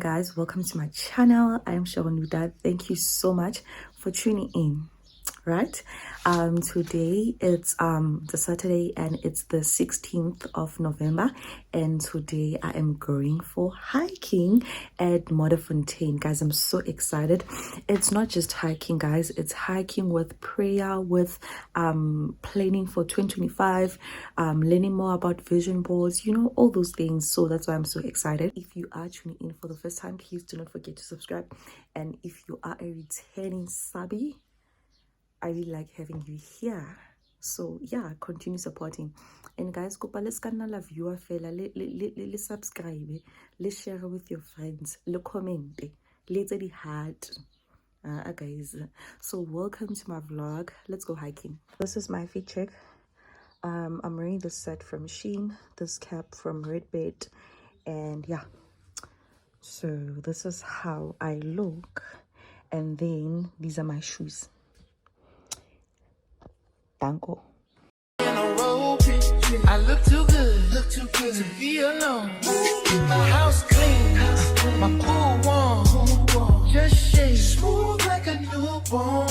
guys, welcome to my channel. I'm Shawanuda. Thank you so much for tuning in. Right, today it's the Saturday and it's the 16th of November, and today I am going for hiking at Modderfontein. Guys, I'm so excited. It's not just hiking, guys, it's hiking with prayer, with planning for 2025, learning more about vision boards, you know, all those things. So that's why I'm so excited. If you are tuning in for the first time, please do not forget to subscribe, and if you are a returning subby, I really like having you here. So yeah, continue supporting. And guys, kopa le ska nna la viewer fela, le subscribe, le share with your friends, le comment, le tse di heart. Guys, so welcome to my vlog. Let's go hiking. This is my fit check. I'm wearing this set from Shein, this cap from Redbed, and yeah, so this is how I look. And then these are my shoes. Danko. I look too good to be alone. My house clean, my pool warm, just shake smooth like a newborn.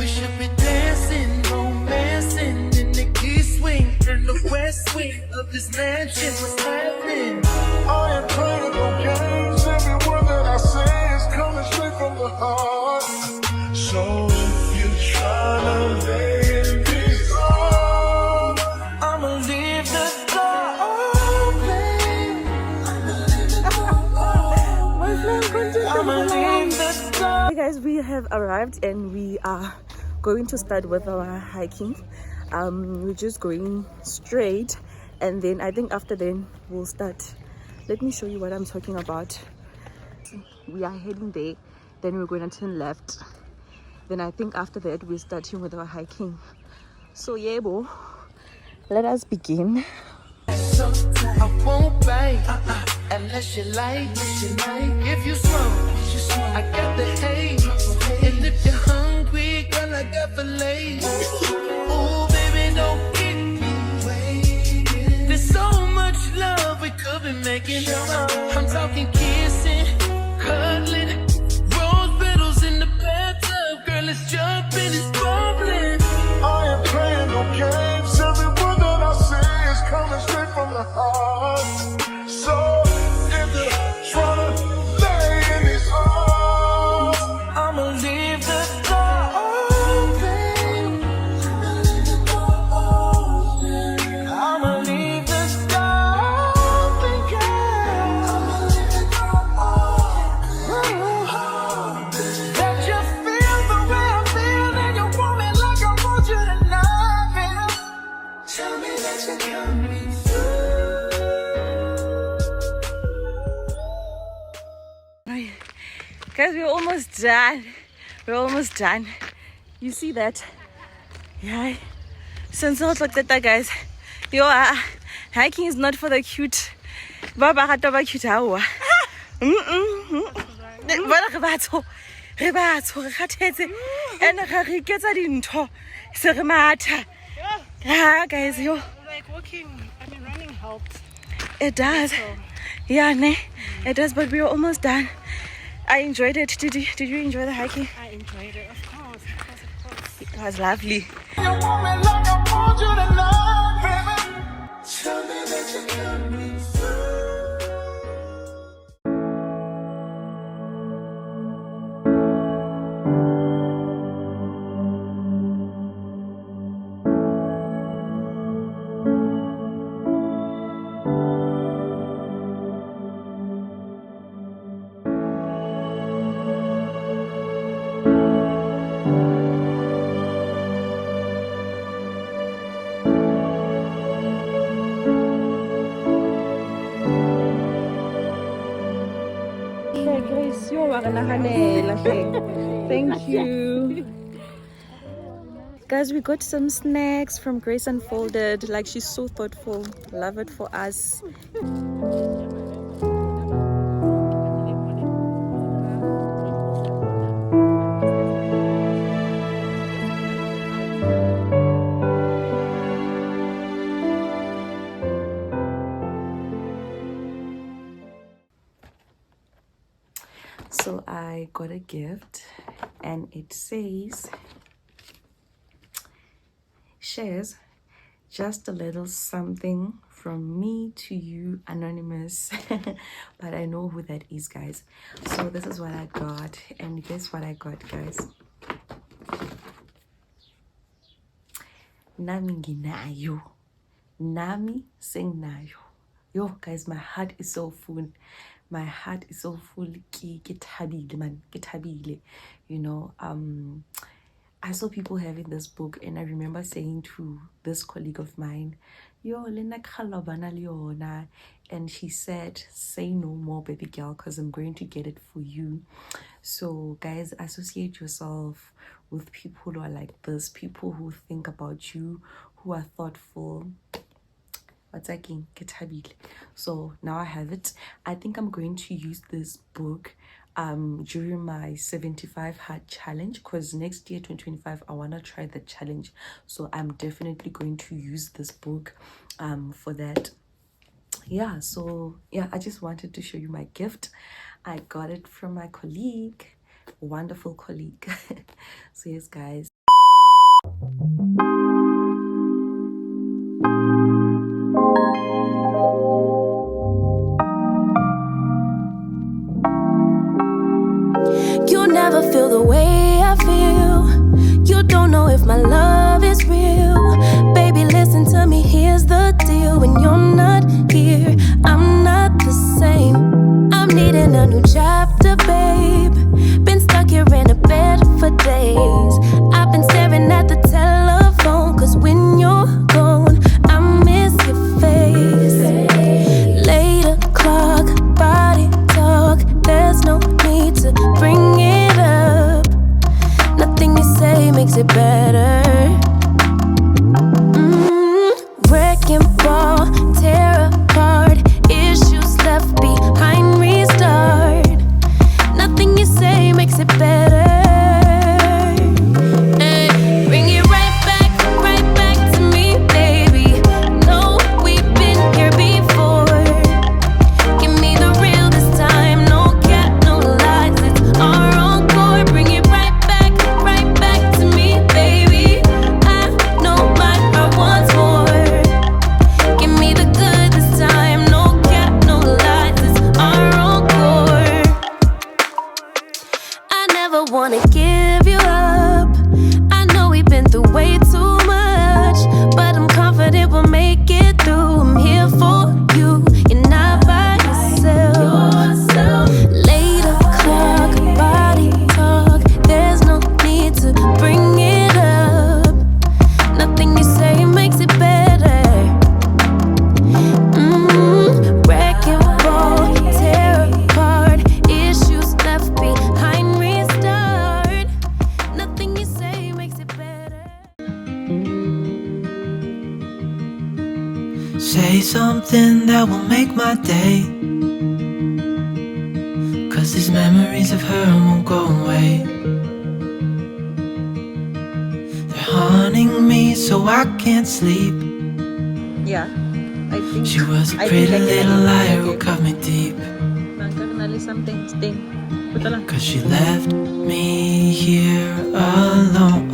We should be dancing, romancing in the east wing and the west wing of this mansion. What's happening? I ain't playing no games. Every word that I say is coming straight from the heart. So if you're trying to lay in these arms, I'ma leave the door open. I'ma leave the door. Hey guys, we have arrived and we are going to start with our hiking. We're just going straight, and then I think after then we'll start. Let me show you what I'm talking about. We are heading there, then we're going to turn left. Then I think after that we're starting with our hiking. So yeah, bo, let us begin. So I won't bite unless you like. If you smoke, I got the hate. And if you're hungry, girl, I got filet. Ooh, baby, don't keep me waiting. There's so much love we could be making. I'm talking kissing, cuddling, rose petals in the bathtub. Girl, it's jumping, it's bubbling. I ain't playing no games. Every word that I say is coming straight from the heart. So if you're trying to lay in these arms, I'ma leave the door open. I'ma leave the door open, girl. That you feel the way I feel, and you want me like I want you tonight. Tell me that you're coming through. Guys, we're almost done. We're almost done. You see that? Yeah. Since I looked at that, guys. Yo, hiking is not for the cute. Baba rata ba cute hawa. Bana re batho. Re batho re kgathetse. Ene re iketsa dintho. Se re matha. Yeah, guys, yo. Like running helps. It does. Yeah, ne? It does, but we're almost done. I enjoyed it. Did you enjoy the hiking? I enjoyed it, of course. It was lovely. You want me like I want you tonight, baby. Tell me that you're coming through. Thank you. Guys, we got some snacks from Grace Unfolded. Like, she's so thoughtful. Love it for us. I got a gift and it says, shares just a little something from me to you, anonymous. But I know who that is, guys. So this is what I got, and guess what I got, guys? Nami nginayo. Nami sengnayo. Yo, guys, my heart is so full. My heart is so full. Ke thabile, man. Ke thabile. You know, I saw people having this book, and I remember saying to this colleague of mine, yo, lena khalabana leona, and she said, say no more, baby girl, because I'm going to get it for you. So guys, associate yourself with people who are like this, people who think about you, who are thoughtful. So now I have it. I think I'm going to use this book during my 75 hard challenge, because next year 2025 I want to try the challenge. So I'm definitely going to use this book for that. Yeah, so yeah, I just wanted to show you my gift. I got it from my colleague, wonderful colleague. So yes, guys. You never feel the way I feel. You don't know if my love is real. Baby, listen to me, here's the deal. When you're not here, I'm not the same. I'm needing a new chapter, babe. Been stuck here in a bed for days. I've been staring at the telephone, cause when you're gone, I miss your face. 8 o'clock, body talk. There's no need to bring it up. Nothing you say makes it better. Wrecking ball, tear apart. Issues left behind, restart. Nothing you say makes it better. Hey, bring it right back to me, baby. No, we've been here before. Give me the real this time, no cap, no lies. It's our encore. Bring it right back to me, baby. I know my heart wants more. Give me the good this time, no cap, no lies. It's our encore. I never wanna give you up. I know we've been through way too much, but I'm confident we'll make it through. I'm here for you, you're not by yourself. 8 o'clock, body talk. There's no need to bring it up. Nothing you say makes it better. Wrecking ball, tear apart. Issues left behind, restart. Nothing you say makes it better. Say something that will make my day, cause these memories of her won't go away. They're haunting me so I can't sleep. Yeah, I think She was a I pretty think I can little liar again. who cut me deep, Something sting. cause she left me here alone.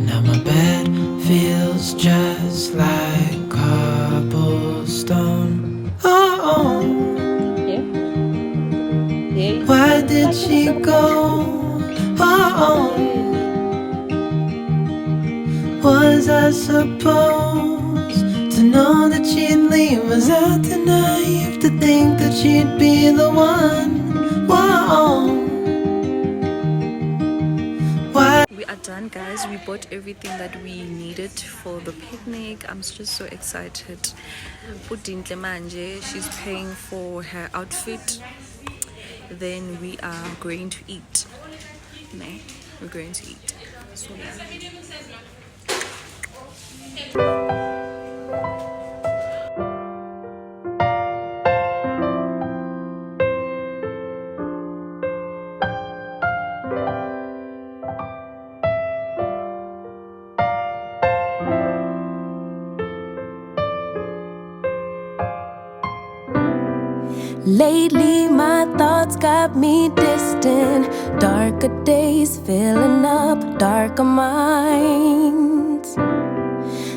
Now my bed feels just like cobblestone. Oh, Yeah. Yeah. why did she go? Oh, was I supposed to know that she'd leave? Was I too naive to think that she'd be the one? Whoa. Why? We are done, guys. We bought everything that we needed for the picnic. I'm just so excited. Pudintle manje, she's paying for her outfit. Then we are going to eat. No, we're going to eat. So yeah. Lately, my thoughts got me distant. Darker days filling up darker minds.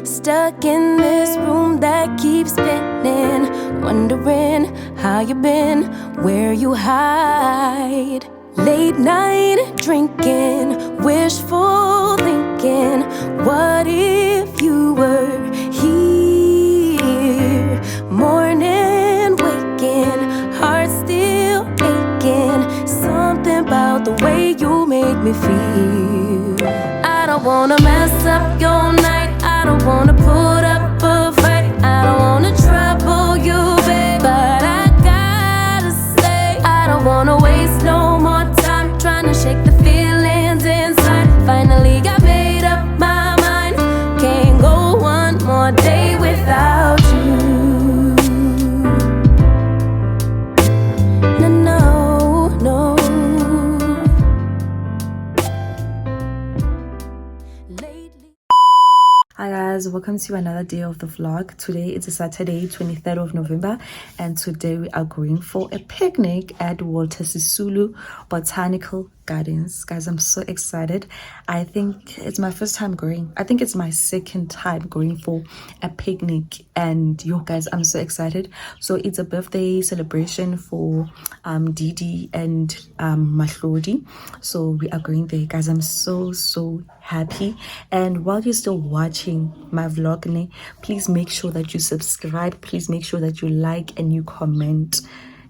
Stuck in this room that keeps spinning, wondering how you been, where you hide. Late night drinking, wishful thinking. What if you were here? Morning waking, heart still aching. Something about the way you make me feel. I don't wanna mess up your night. I don't wanna put up a fight. I don't wanna trouble you, babe, but I gotta say, I don't wanna waste no more time trying to shake the feelings inside. Finally got made up my mind. Can't go one more day without you. No, no, no. Lately. Hi guys, welcome to another day of the vlog. Today it's a Saturday, 23rd of November, and today we are going for a picnic at Walter Sisulu Botanical Gardens. Guys, I'm so excited. I think it's my first time going. I think it's my second time going for a picnic, and yo guys, I'm so excited. So it's a birthday celebration for Didi and Mahlodi. So we are going there, guys. I'm so happy. And while you're still watching my vlog, please make sure that you subscribe. Please make sure that you like and you comment.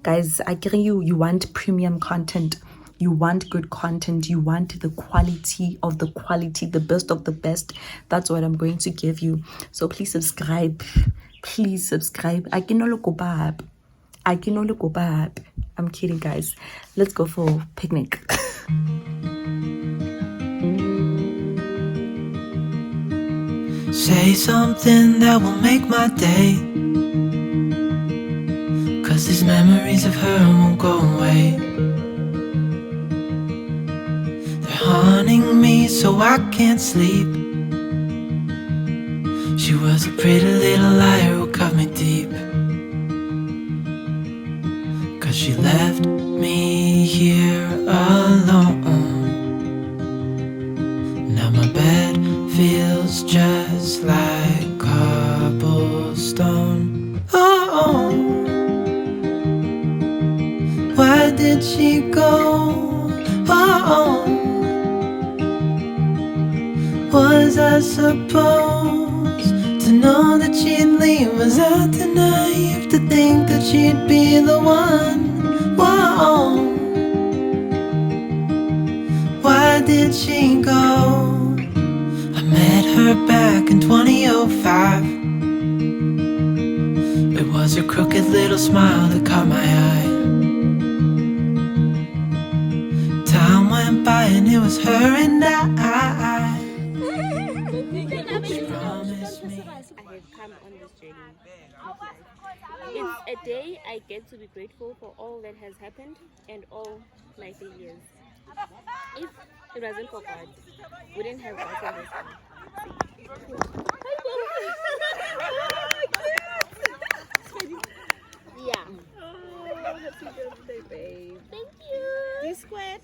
Guys, I get you want premium content. You want good content. You want the quality of the quality, the best of the best. That's what I'm going to give you. So please subscribe. Please subscribe. I can only go back. I'm kidding, guys. Let's go for a picnic. Say something that will make my day, 'cause these memories of her won't go away. They're haunting me so I can't sleep. She was a pretty little liar who cut me deep, 'cause she left me here alone. Now my bed feels just like cobblestone. Oh, why did she go? Oh, was I supposed to know that she'd leave? Was I too naive to think that she'd be the one? Whoa, why did she go? I met her back in 2005. It was her crooked little smile that caught my eye. Time went by and it was her and I. She promised me. I have come on this journey of life. It's a day I get to be grateful for all that has happened and all my failures. If it wasn't for God, we wouldn't have gotten this far. Yeah. Happy birthday, babe. Thank you. D squared.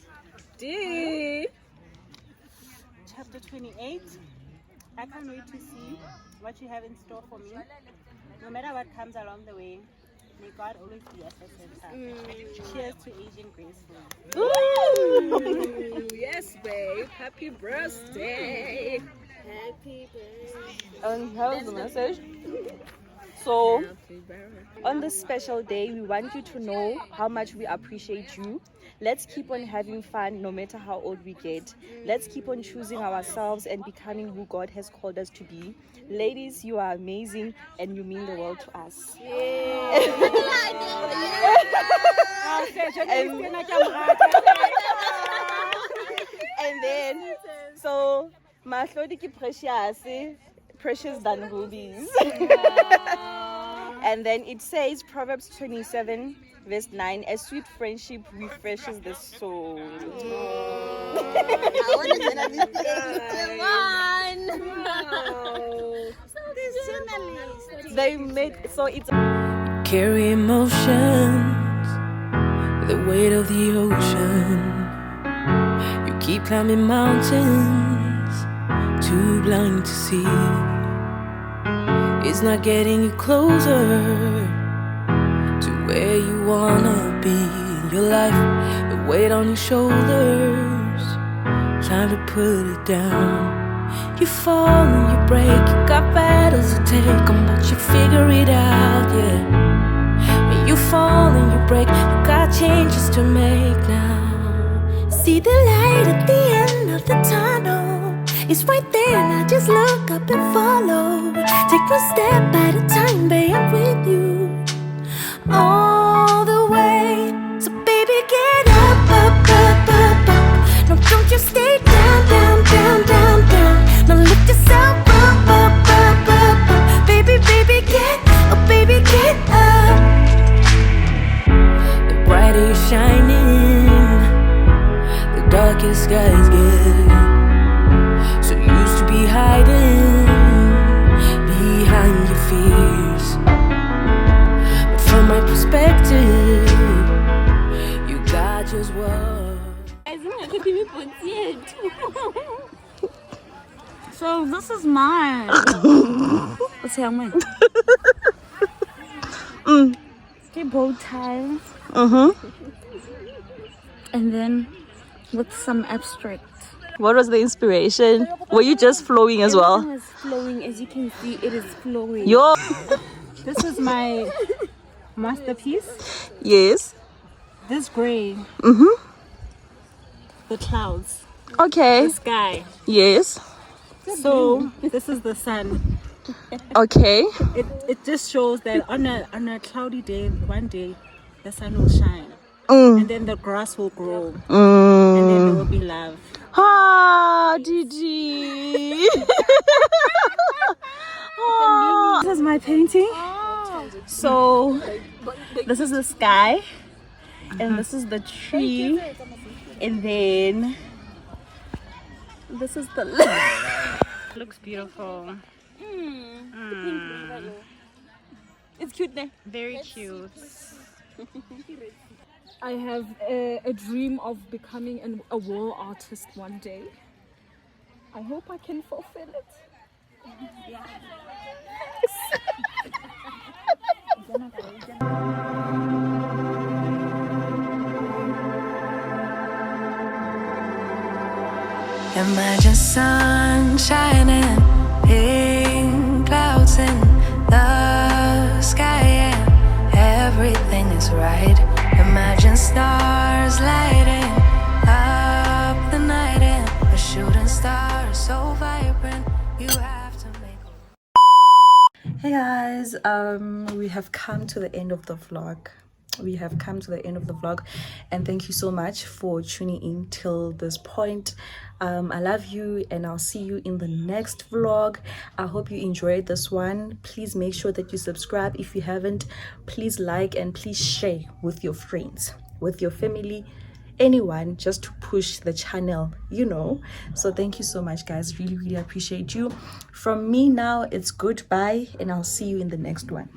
D. Chapter 28. I can't wait to see what you have in store for me. No matter what comes along the way, may God always be at the center. Cheers to aging gracefully. Ooh, yes, babe. Happy birthday. Happy birthday. And how's the message? So, on this special day, we want you to know how much we appreciate you. Let's keep on having fun no matter how old we get. Let's keep on choosing ourselves and becoming who God has called us to be. Ladies, you are amazing and you mean the world to us. And then, so, Mahlodi ki precious than rubies. And then it says Proverbs 27 verse 9, a sweet friendship refreshes the soul. They made so it's Carry emotions the weight of the ocean. You keep climbing mountains, too blind to see. It's not getting you closer to where you wanna be in your life. The weight on your shoulders, time to put it down. You fall and you break, you got battles to take on, but you figure it out, yeah. And you fall and you break, you got changes to make now. See the light at the end of the tunnel, it's right there, now just look up and follow. Take one step at a time, babe, I'm with you all the way. So baby, get up, up, up, up, up. No, don't you stay down, down, down, down, down. Now lift yourself up, up, up, up, up. Baby, baby, get up, baby, get up. The brighter you're shining, the darker skies get. So used to be hiding behind your fears, but from my perspective, you got just what. So this is mine. What's happening? Okay, bow tie. And then with some abstract. What was the inspiration? Were you just flowing as well? Everything is flowing, as you can see, it is flowing. Yo. This is my masterpiece. Yes. This gray. The clouds. Okay. The sky. Yes. So this is the sun. Okay. It just shows that on a cloudy day, one day, the sun will shine. And then the grass will grow. And then there will be love. Ah, Didi. This is my painting. So this is the sky. And this is the tree. And then this is the looks beautiful. It's cute there. Very cute. I have a dream of becoming a wall artist one day. I hope I can fulfill it. Imagine sun shining, pink clouds in the sky, and everything is right. Imagine stars lighting up the night, and a shooting star so vibrant you have to make. Hey guys, we have come to the end of the vlog. And thank you so much for tuning in till this point. I love you, and I'll see you in the next vlog. I hope you enjoyed this one. Please make sure that you subscribe if you haven't. Please like and please share with your friends, with your family, anyone, just to push the channel, you know. So thank you so much guys, really appreciate you. From me now, it's goodbye, and I'll see you in the next one.